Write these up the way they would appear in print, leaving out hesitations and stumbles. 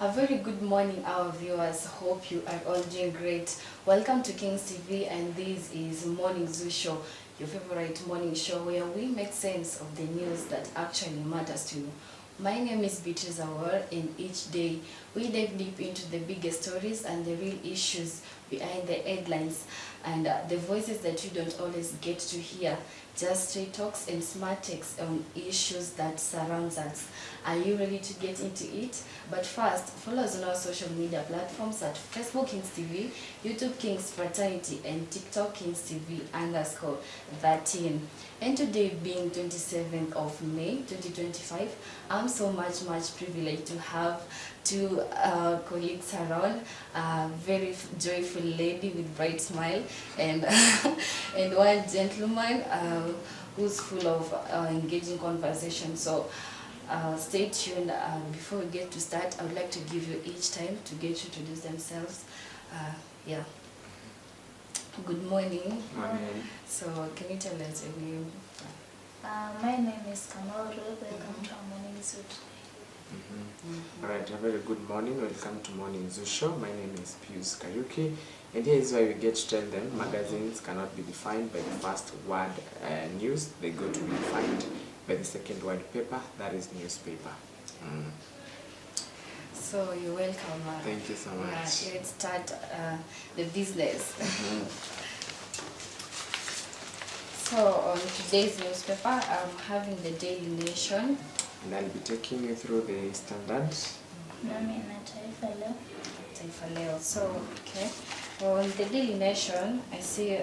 A very good morning, our viewers. Hope you are all doing great. Welcome to Kings TV, and this is Morning Zoo Show, your favorite morning show where we make sense of the news that actually matters to you. My name is Beatrice Awar, and each day we dive deep into the biggest stories and the real issues behind the headlines and the voices that you don't always get to hear. Just straight talks and smart takes on issues that surrounds us. Are you ready to get into it? But first, follow us on our social media platforms at Facebook Kings TV, YouTube Kings Fraternity, and TikTok Kings TV _13. And today being 27th of May 2025, I'm so much privileged to have two colleagues around, a very joyful lady with bright smile, and and one gentleman who's full of engaging conversation. So stay tuned. Before we get to start, I would like to give you each time to get you to introduce themselves. Yeah. Good morning. Morning. So can you tell us your name? My name is Kamaru. Welcome to our morning zoo. Alright, a very good morning. Welcome to Morning Zoo Show. My name is Pius Kariuki, and here is where we get to tell them magazines cannot be defined by the first word news. They go to be defined by the second word paper, that is newspaper. So you're welcome. Thank you so much. Let's start the business. So on today's newspaper, I'm having the Daily Nation. And I'll be taking you through the standard. Nami na Taifa Leo. Taifa Leo. So, okay. On the Daily Nation, I see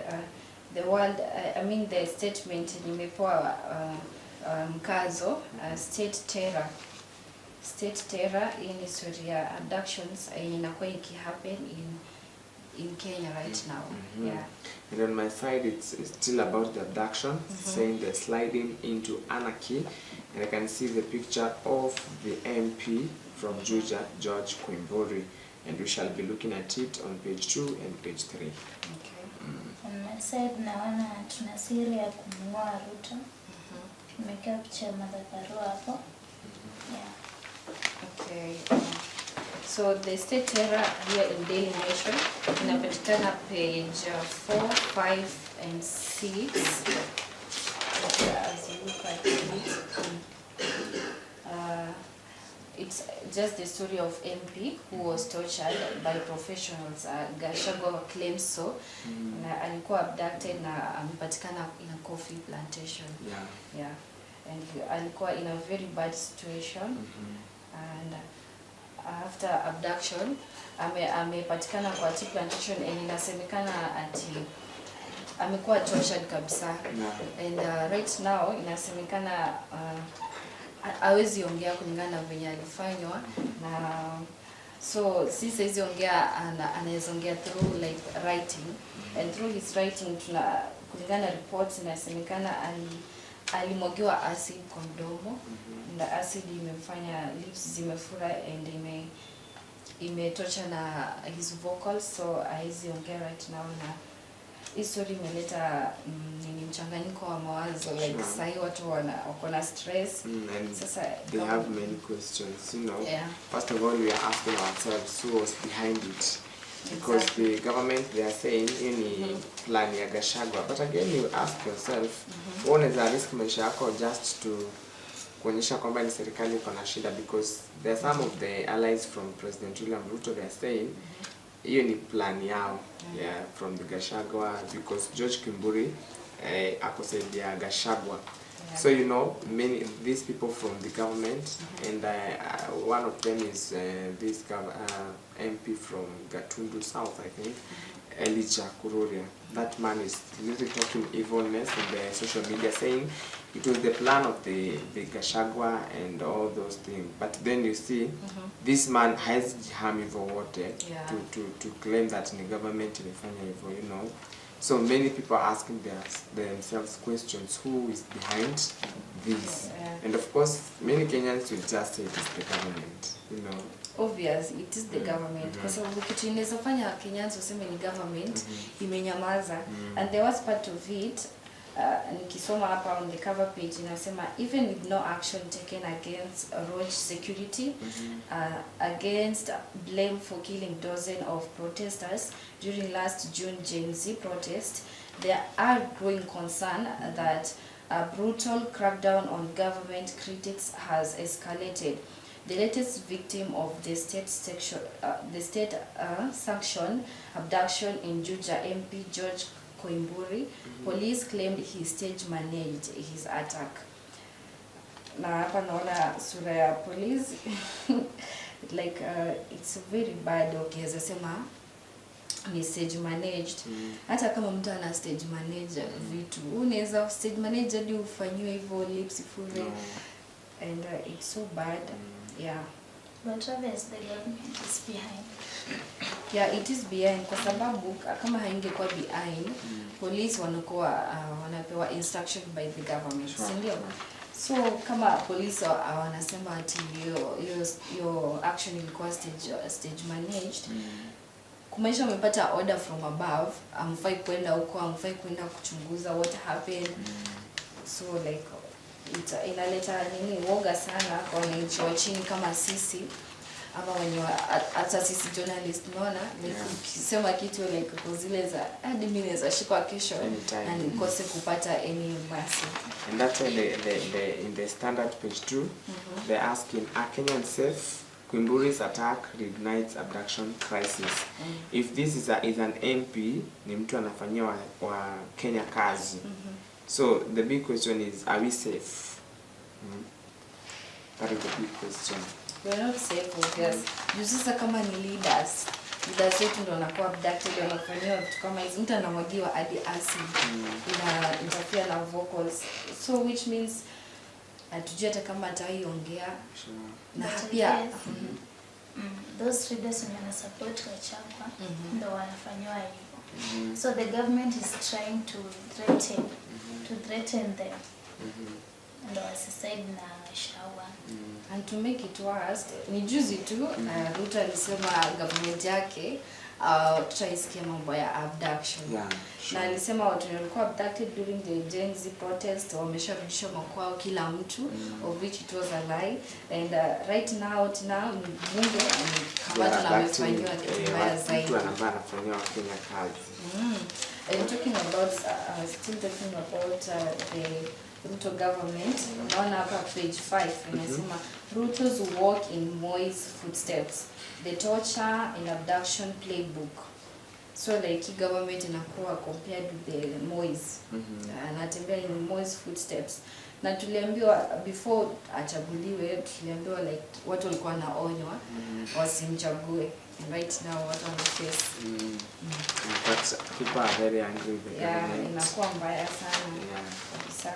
the world, the statement nimepewa mkazo, state terror. State terror in historia abductions inakuwa happen in Kenya right now. Yeah. And on my side, it's still about the abduction, saying they're sliding into anarchy. And I can see the picture of the MP from Juja, George Quimbori. And we shall be looking at it on page 2 and page 3. Okay. On my side, naona tuna siri ya kumng'oa Ruto. Tumekaa picha ya Martha Karua hapo. Yeah. Okay. So the state terror here in Daily Nation inapatikana page 4, 5, and 6. As you look at it, it's just the story of MP who was tortured by professionals. Gachagua claims so. Na alikuwa abducted na amepatikana in a coffee plantation. Yeah. And alikuwa in a very bad situation. And after abduction, amepatikana kwa tea plantation, and inasemekana ati amekuwa tortured kabisa. And right now inasemekana hawezi ongea kulingana na venye alifanywa, na so sisi hizi ongea anaweza ongea through like writing, and through his writing kulingana na reports inasemekana alimwagiwa acid kwa mdomo, na acid imefanya lips zimefura and imetosha na his vocals, so haizi ongea right now. Na history imeleta mchanganyiko wa mawazo, like sahi watu wako na stress. Sasa they have many questions, you know. Yeah. First of all, we are asking ourselves who was behind it. Because the government, they are saying any plan ya Gachagua, but again you ask yourself, one is a risk maisha yako just to kuonyesha kwamba ni serikali iko na shida, because there are some of the allies from President William Ruto, they are saying hiyo ni plan yao, from the Gachagua, because George Quimbori akosaidia Gachagua. So you know, many these people from the government, and one of them is this MP from Gatundu South, I think, Elijah Kururia. That man is really talking evilness in the social media, saying it was the plan of the Gachagua and all those things. But then you see, this man has hamivo wote to claim that the government ilifanya hivyo, you know. So many people are asking themselves questions, who is behind this? And of course, many Kenyans will just say it is the government, you know. Obvious, it is the government. Kwa sababu kitu inawezafanya Kenyans waseme ni government imenyamaza. And the worst part of it, nikisoma hapa on the cover page inasema even with no action taken against Roach security, against blame for killing dozens of protesters during last June Gen Z protest, there are growing concern that a brutal crackdown on government critics has escalated. The latest victim of the state-sanctioned abduction in Juja, MP George Koimburi, police claimed he stage managed his attack. Na hapa naona sura ya police like it's very bad. Okay, as I say ni stage managed. Hata kama mtu ana stage manage vitu, unaweza stage manage hadi ufanywe hivyo lips full and it's so bad. Yeah, but obviously the government is behind. Yeah, it is behind kwa sababu kama haingekuwa behind, police wanakuwa wanapewa instruction by the government, si ndio? So kama police wanasema ati your action ilikuwa stage managed, kumaanisha umepata order from above, amfai kwenda huko, amfai kwenda kuchunguza what happened. So like inaleta nini woga sana kwa wananchi wa chini kama sisi, ama wenye hata sisi journalist, unaona nikisema kitu like zile za hadi mimi naweza shikwa kesho na nikose kupata any mercy. And that's why in the Standard page 2 they're asking, are Kenyan safe? Koimburi's attack reignites abduction crisis. If this is an MP, ni mtu anafanyia wa Kenya kazi. So the big question is, are we safe? That is the big question. We're not safe, because you sasa kama ni leaders wetu ndio wanakuwa abducted, wanafanywa vitu kama hizo, mtu anamwagiwa hadi acid ina interfere na vocals, so which means hatujui hata kama ataiongea na pia those leaders wana support Gachagua ndio wanafanywa hivyo. So the government is trying to threaten them. And aside na Shawa. And to make it worse, ni juzi tu Ruto alisema government yake tutaisikia mambo ya abduction. Yeah, sure. Na alisema watu walikuwa abducted during the Gen Z protest wamesharudishwa makwao kila mtu, of which it was a lie. And right now bunge amekamata na amefanywa kitu mbaya zaidi. Mtu anafanywa Kenya kazi. And still talking about the Ruto government, unaona hapa page 5 inasema Ruto's walk in Moi's footsteps, the torture and abduction playbook. So like government inakuwa compared with the Moi's, anatembea in Moi's footsteps. Na tuliambiwa before achaguliwe, tuliambiwa like watu walikuwa naonywa wasimchague. Right now what on the face. But people are very angry with the government. Inakuwa mbaya sana. Kabisa.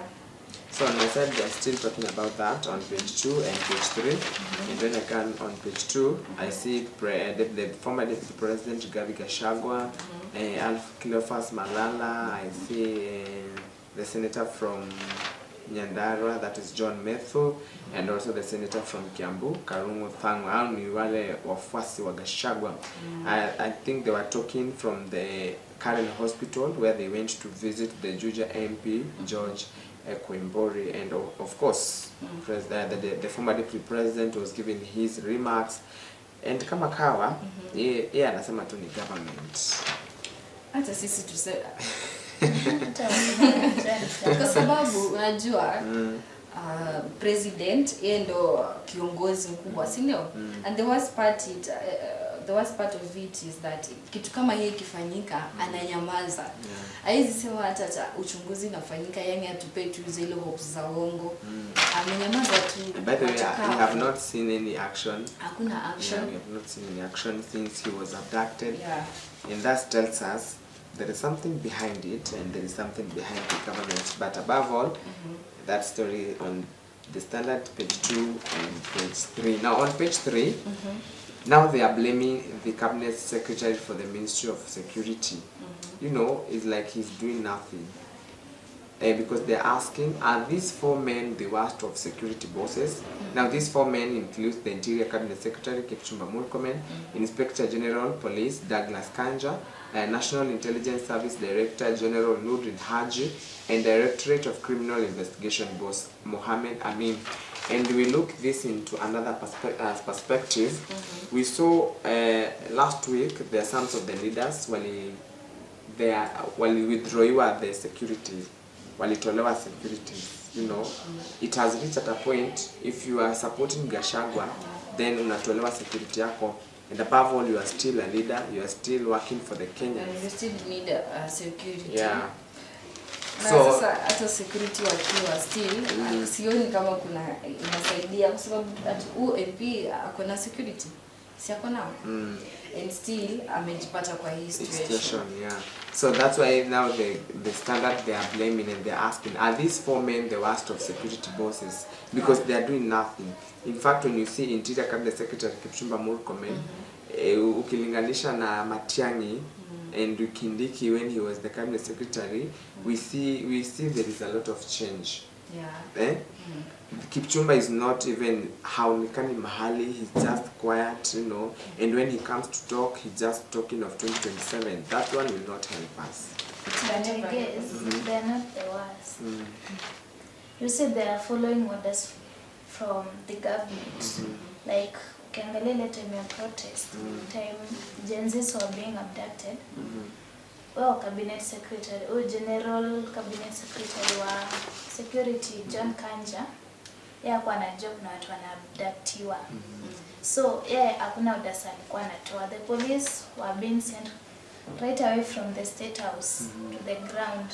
So on my side, they're still talking about that on page 2 and page 3. And then again on page 2, I see the former Deputy President Rigathi Gachagua, Alf Cleophas Malala. I see the senator from Nyandarua, that is John Methu, and also the senator from Kiambu, Karungu Thangwa. Hao ni wale wafuasi wa Gachagua. I think they were talking from the Karen Hospital where they went to visit the Juja MP, George Koimburi, and of course the former deputy president was giving his remarks, and kama kawa yeye anasema tu ni government. Hata sisi tuseme kwa sababu unajua president yeye ndo kiongozi mkubwa, si ndio? And the worst part of it is that kitu kama hii kifanyika ananyamaza. Haizi sema hata uchunguzi unafanyika, yani atupe tu zile hopes za uongo. Amenyamaza tu. By the way, we have not seen any action. Hakuna action. Yeah, we have not seen any action since he was abducted. Yeah. And that tells us there is something behind it, and there is something behind the government. But above all, that story on the Standard page 2 and page 3. Now on page 3, now they are blaming the cabinet secretary for the Ministry of Security. You know, it's like he's doing nothing. because they're asking, are these 4 men the worst of security bosses? Now these 4 men include the Interior Cabinet Secretary Kipchumba Murkomen, Inspector General Police Douglas Kanja, National Intelligence Service Director General Nurdin Haji, and Directorate of Criminal Investigation Boss Mohammed Amin. And we look this into another perspective. We saw last week the sons of the leaders withdrew the security, walitolewa securities, you know. It has reached at a point, if you are supporting Gachagua, then unatolewa security yako, and above all you are still a leader, you are still working for the Kenyans. And you still need security. Yeah. Na so, sasa hata security wakiwa still sioni kama kuna inasaidia kwa sababu MP akona security. Si akona. And still amejipata kwa hii situation. Yeah. So that's why now the standard they are blaming and they're asking, are these 4 men the worst of security bosses? Because they are doing nothing. In fact, when you see Interior Cabinet Secretary Kipchumba Murkomen, ukilinganisha na Matiang'i and Kindiki when he was the Cabinet Secretary, we see there is a lot of change. Yeah. Kipchumba is not even haonekani mahali, he's just quiet, you know, and when he comes to talk, he's just talking of 2027. That one will not help us. But I guess they're not the worst. You said they are following orders from the government. Like, ukiangalia ile time ya protest, time Gen Zs were being abducted. Well, Cabinet Secretary, General Cabinet Secretary wa Security John Kanja, kwa na job na watu wanaabductiwa. So, hakuna orders alikuwa anatoa. The police were being sent right away from the State House to the ground.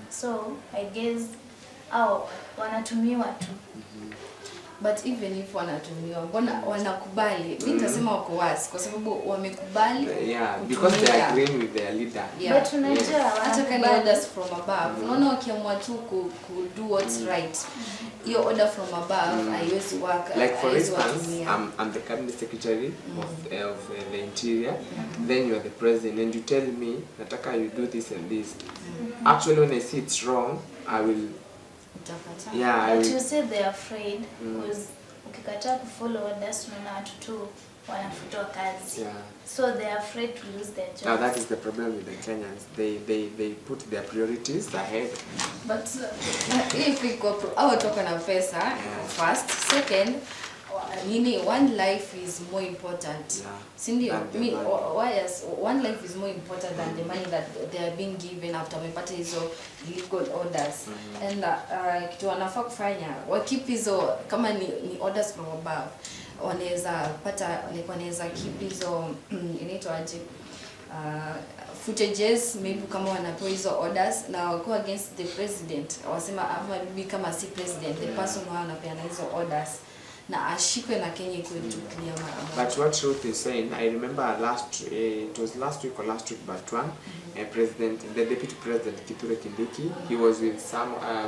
So, I guess, wanatumiwa tu. But even if wanatumiwa, mbona wanakubali? Mimi nitasema wako wazi kwa sababu wamekubali. Yeah, because they are agreeing with their leader. Yeah. But unajua hata kama orders from above, unaona wakiamua tu ku do what's right. Your order from above haiwezi work. Like for instance, I'm the Cabinet Secretary of the Interior, then you are the President, and you tell me, nataka you do this and this. Actually, when I see it's wrong, I will. Yeah, but you said they're afraid because ukikataa kufollow orders na watu tu wanafutwa kazi. Yeah. So they're afraid to lose their jobs. Now that is the problem with the Kenyans. They put their priorities ahead. But if we go talk na pesa first, second, one life is more important. Yeah. Sindio, one life is more important than the money that they are being given after wamepata hizo legal orders. And kitu wanafaa kufanya, keep hizo kama ni orders from above. Wanaweza keep hizo inaitwaje footages, maybe kama wanapewa hizo orders na wako against the president, wasema ama bibi kama si president, the person who anapeana hizo orders na ashikwe na Kenya kwetu clear mara. But what Ruth is saying, I remember it was last week or last week but one, the deputy president Kithure Kindiki, he was with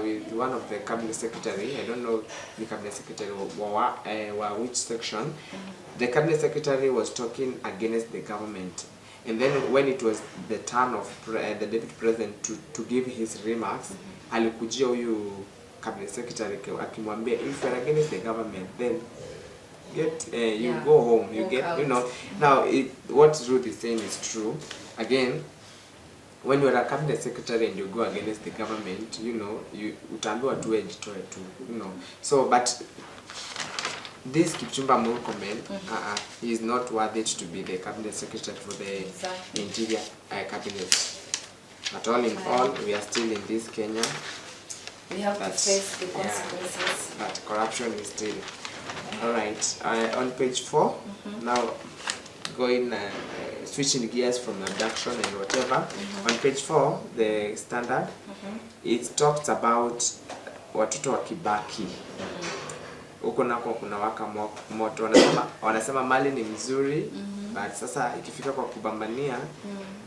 with one of the cabinet secretary, I don't know the cabinet secretary which section. The cabinet secretary was talking against the government, and then when it was the turn of the deputy president to give his remarks, alikujia huyu cabinet secretary akimwambia, if you are against the government, then you go home, you get out. You know. Now what Ruth is saying is true. Again, when you are a cabinet secretary and you go against the government, you know, utaambiwa tu ejitoe tu, you know. So but this Kipchumba Murkomen, he is not worthy to be the cabinet secretary for the Interior Cabinet. But all in all, we are still in this Kenya. We have to face the consequences. Yeah, but corruption is still. Alright, on page 4, now going, switching gears from abduction and whatever. On page 4, the standard, it talks about watoto wa Kibaki. Huko nako kuna waka moto. Wanasema mali ni mzuri, but sasa ikifika kwa kubambania,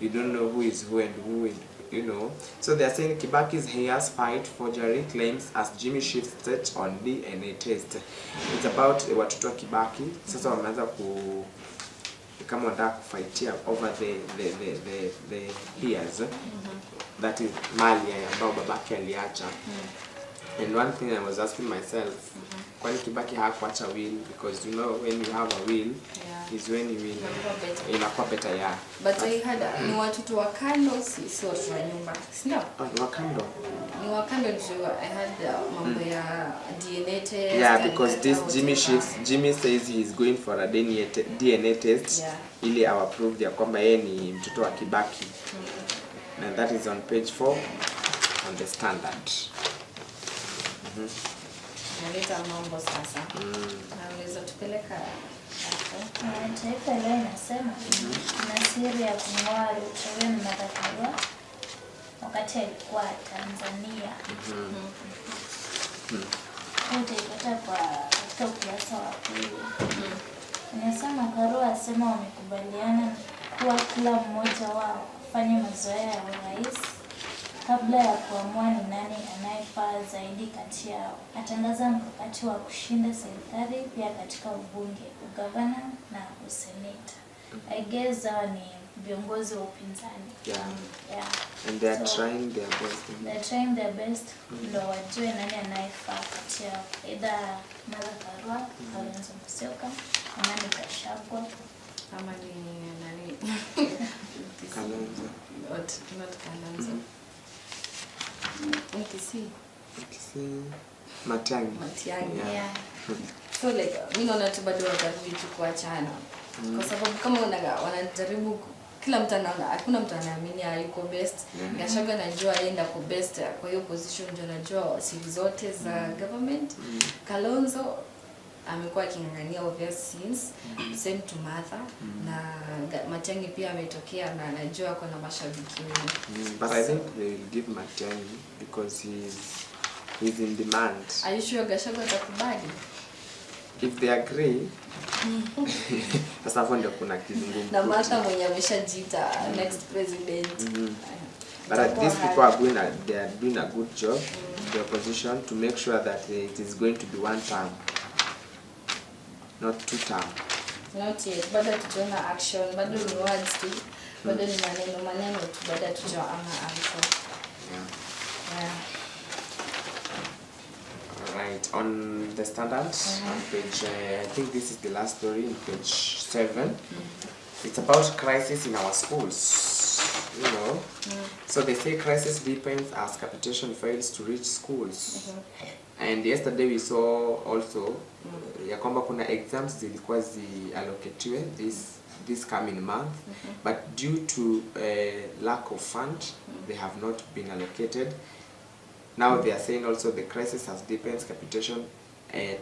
you don't know who is who and who is, you know. So they are saying Kibaki's heirs fight forgery claims as Jimmy shifts state on DNA test. It's about watoto wa Kibaki. Sasa wameanza kama wanataka kufightia over the peers. That is mali ambayo babake aliacha. And one thing I was asking myself, kwani Kibaki hakuacha will? Because you know when you have a will, is when you will inakuwa better, yeah. But I had ni watoto wa kando, si watoto wa nyumba, si ndio? Ni wa kando. Ni wa kando ndio I had mambo ya DNA test. Yeah, because this Jimmy says he is going for a DNA test ili approve ya kwamba yeye ni mtoto wa Kibaki. And that is on page 4 on the Standard. Naleta mambo sasa. Naweza tupeleka hapo. Taifa leo inasema na siri ya kumng'oa Ruto na Martha Karua wakati alikuwa Tanzania. Utaipata katika ukurasa wa pili. Inasema Karua asema wamekubaliana kuwa kila mmoja wao afanye mazoea ya urais kabla ya kuamua ni nani anayefaa zaidi kati yao. Atangaza mkakati wa kushinda serikali pia katika ubunge, ugavana na useneta. I guess ni viongozi wa upinzani. Yeah. And they are trying their best. They are trying their best ndio wajue nani anayefaa kati yao. Either Martha Karua, Kalonzo Musyoka, ama ni Gachagua, ama ni nani? Kalonzo. Not Kalonzo. Ukisi Matiang'i. Yeah. So like mimi naona tu bado watarudi tu kuachana. Kwa sababu kama wanajaribu, kila mtu anaona, hakuna mtu anaamini yuko best. Gachagua anajua yeye ndako best, kwa hiyo position ndio anajua siri zote za government. Kalonzo amekuwa akingangania obvious since same to Martha, na Matiang'i pia ametokea na anajua kuna mashabiki wengi. But I think they will give Matiang'i because he's in demand. Are you sure Gachagua atakubali? If they agree, sasa hapo ndio kuna kizungumkuti. Na Martha mwenye ameshajiita next president. But these people are doing a good job, the opposition, to make sure that it is going to be one term, not 2 term. Not yet. Bado tunaona action, bado ni words tu, bado ni maneno tu, bado tunaona action. Yeah. Right, on the Standard, on page, I think this is the last story, in page 7. It's about crisis in our schools, you know. So they say crisis deepens as capitation fails to reach schools. And yesterday we saw also ya kwamba kuna exams zilikuwa allocatiwe this coming month, but due to lack of fund, they have not been allocated. Now they are saying also the crisis has deepened capitation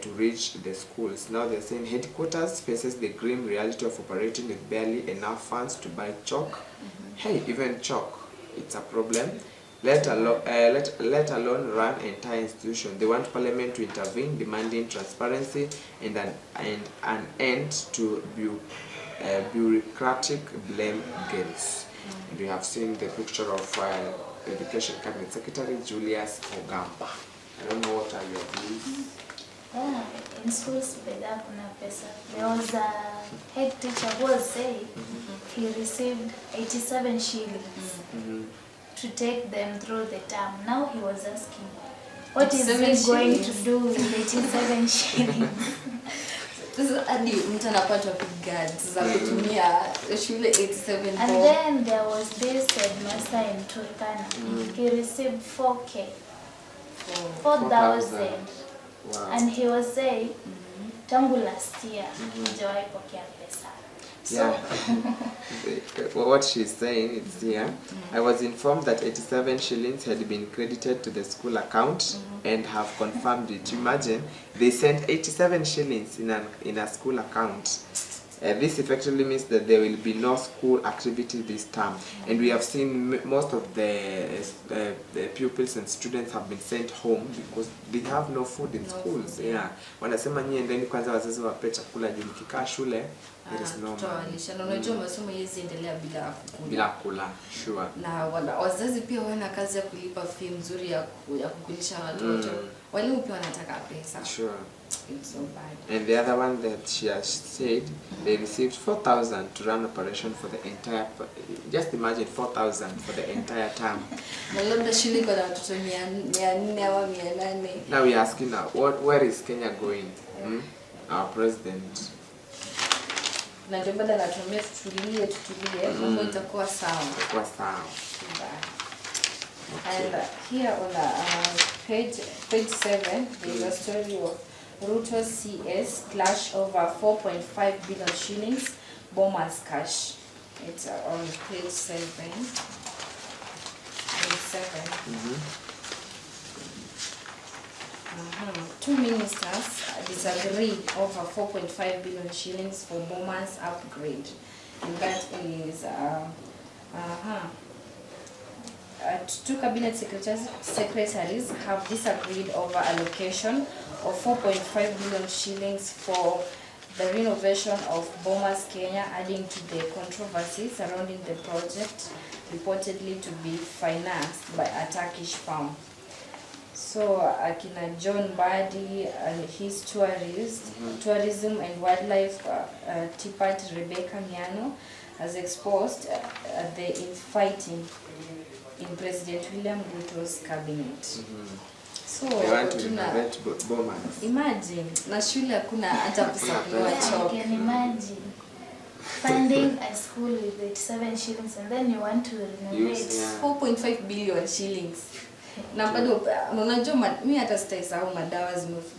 to reach the schools. Now they are saying headquarters faces the grim reality of operating with barely enough funds to buy chalk. Hey, even chalk, it's a problem. Let alone run entire institution. They want Parliament to intervene, demanding transparency and an end to bureaucratic blame games. And we have seen the picture of Education Cabinet Secretary Julius Ogamba. I don't know what are your views. Yeah, in schools kuna pesa. There was a head teacher who was saying he received 87 shillings to take them through the term. Now he was asking, what is he going to do with 87 shillings? Hadi mtu anapata guards za kutumia shule 87. And then there was this headmaster in Turkana. He received 4,000. Wow. And he was saying, tangu last year, hajawahi pokea pesa. Yeah. What she's saying is here, I was informed that 87 shillings had been credited to the school account and have confirmed it. Imagine, they sent 87 shillings in a school account. This effectively means that there will be no school activity this term. And we have seen most of the pupils and students have been sent home because they have no food in schools. Yeah. Wanasema nyie endeni kwanza wazazi wape chakula juu mkikaa shule There is no money. Unajua masomo hizi endelea bila kula. Sure. Na wazazi pia wana kazi ya kulipa fee nzuri ya kukulisha watoto. Walimu pia wanataka pesa. Sure. It's so bad. And the other one that she has said, they received 4,000 to run operation for the entire, just imagine 4,000 for the entire term. Labda shule iko na watoto 400 au 800. Now we are asking now, where is Kenya going? Our president. Na ndio bado natumia tutulie, mambo itakuwa sawa. Itakuwa sawa. Okay. And here on page 7, there is a story of Ruto's CS clash over 4.5 billion shillings, Bomas cash. It's on page 7. Page 7. Two ministers disagreed over 4.5 billion shillings for Bomas upgrade. And that is two cabinet secretaries have disagreed over allocation of 4.5 billion shillings for the renovation of Bomas Kenya, adding to the controversy surrounding the project reportedly to be financed by a Turkish firm. So Akina John Badi and his tourism and wildlife Tipat Rebecca Miano has exposed the infighting in President William Ruto's cabinet. So they want to renovate Bomas. Imagine, na shule hakuna hata kusafiwa choo. You can imagine funding a school with 87 shillings and then you want to renovate 4.5 billion shillings. Na bado unajua mimi hata sitaisahau madawa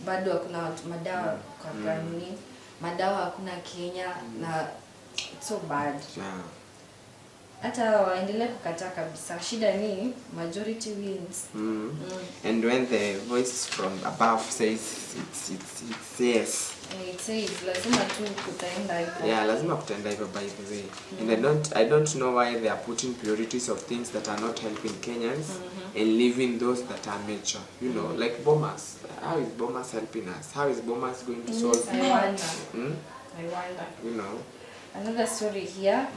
bado hakuna madawa kwa primary. Madawa hakuna Kenya na it's so bad. Hata waendelee kukataa kabisa. Shida ni majority wins. And when the voice from above says it's yes. It says lazima tu kutaenda hivyo. Yeah, lazima kutaenda hivyo by the way. And I don't know why they are putting priorities of things that are not helping Kenyans and leaving those that are major. You know, like Bomas. How is Bomas helping us? How is Bomas going to solve? I wonder. I wonder. You know. Another story here,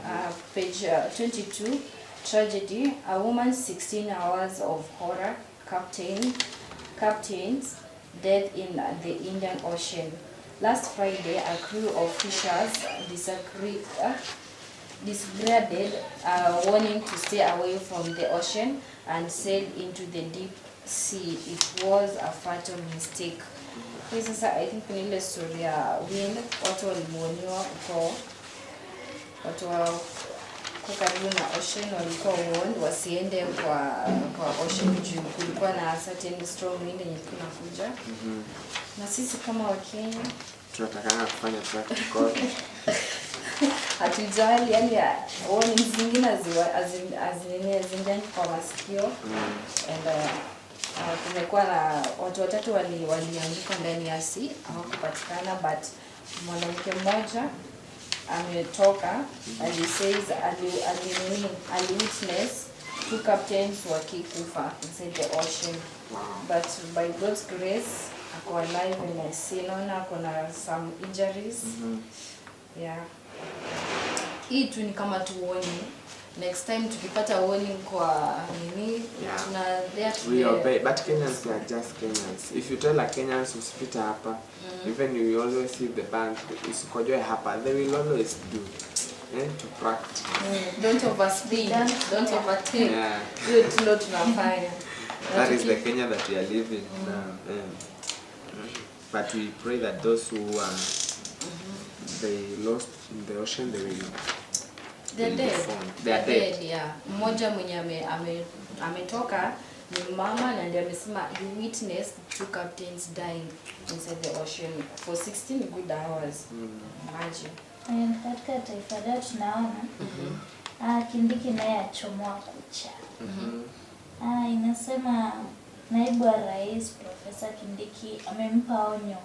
page 22, tragedy, a woman's 16 hours of horror, captain's death in the Indian Ocean. Last Friday, a crew of fishers disregarded a warning to stay away from the ocean and sailed into the deep sea. It was a fatal mistake. This is, I think, in the story, wind, watu walimuoniwa uko watu kwa karibu na ocean walikuwa warned wasiende kwa ocean juu kulikuwa na certain strong wind yenye inakuja. Na sisi kama Wakenya tunataka kufanya practical. Hatujali yani warnings zingine azingine kwa masikio. And kumekuwa na watu watatu walianguka ndani ya sea hawakupatikana, but mwanamke mmoja ametoka alisays witness two captains wakikufa inside the ocean. But by God's grace ako alive and I see naona kuna some injuries. Yeah, hii tu ni kama tu warning. Next time tukipata warning kwa nini we obey, but Kenyans are just Kenyans. If you tell a Kenyans usipita hapa, even you always see the bank usikojoe hapa, they will always do to practice. Don't overspeed, don't overtake. Good not tunafanya. That is the Kenya that we are living now. But we pray that those who they lost in the ocean, they're dead. Yeah. Mmoja mwenye ametoka ni mama na ndiye amesema he witnessed two captains dying inside the ocean for 16 good hours. Imagine. Katika taifa letu tunaona Kindiki naye achomoa kucha. Inasema naibu wa rais Profesa Kindiki amempa onyo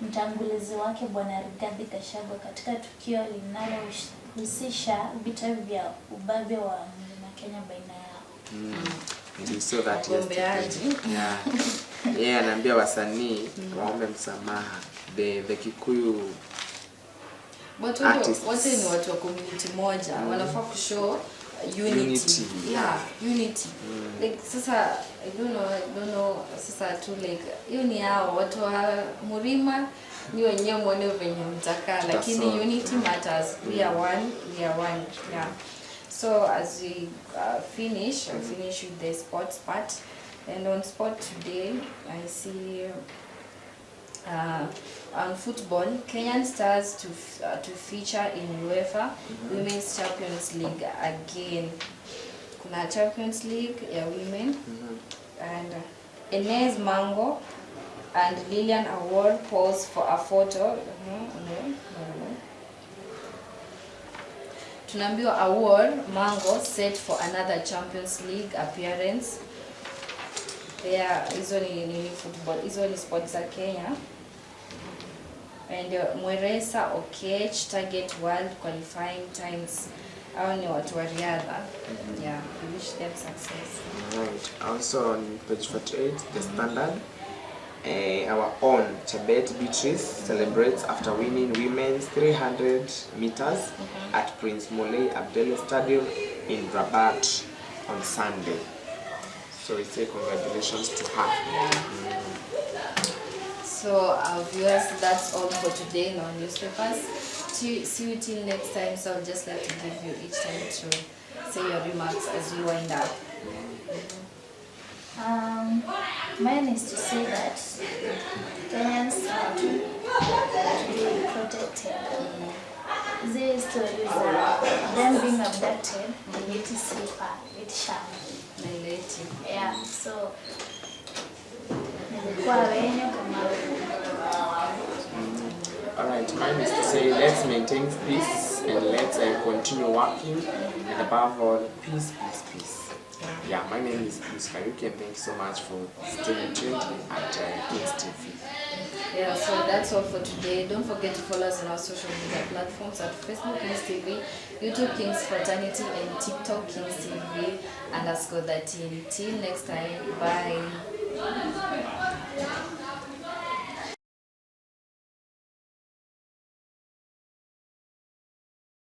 mtangulizi wake Bwana Rigathi Gachagua katika tukio linalohusisha vita vya ubabe wa Mlima Kenya baina yao. You saw that yesterday. Yeah, anaambia wasanii waombe msamaha. The Kikuyu But artists. wote ni watu wa community moja. Wanafaa kushow unity. Yeah, unity. Like sasa I don't know sasa tu like hiyo ni hao watu wa Murima ni wenyewe muone venye mtakaa, lakini unity matters. We are one. Yeah. So as we finish with the sports part, and on sport today I see on football, Kenyan Stars to feature in UEFA Women's Champions League again. Kuna Champions League ya women, and Inez Mango and Lilian Award pose for a photo. Tunaambiwa Award Mango set for another Champions League appearance. Hizo ni football, hizo ni sports za Kenya. And Mweresa Okech target world qualifying times. Hao ni watu wa riadha. Yeah, we wish them success. Right. Also on page 48, the Standard. Our own Chebet Beatrice celebrates after winning women's 300 meters at Prince Moulay Abdel Stadium in Rabat on Sunday. So we say congratulations to her. So viewers, that's all for today in our newspapers. See you till next time. So I'll just like to give you each time to say your remarks as we wind up. Mine is to say that Kenyans have to be protected. These stories are them being abducted, it is safer, it's sharp. Yeah, so Alright, mine is to say let's maintain peace and let's continue working, and above all, peace. Yeah, my name is Bruce Kariuki, and thanks so much for staying tuned at Kings TV. Yeah, so that's all for today. Don't forget to follow us on our social media platforms at Facebook Kings TV, YouTube Kings Fraternity, and TikTok Kings TV _13. Till next time, bye.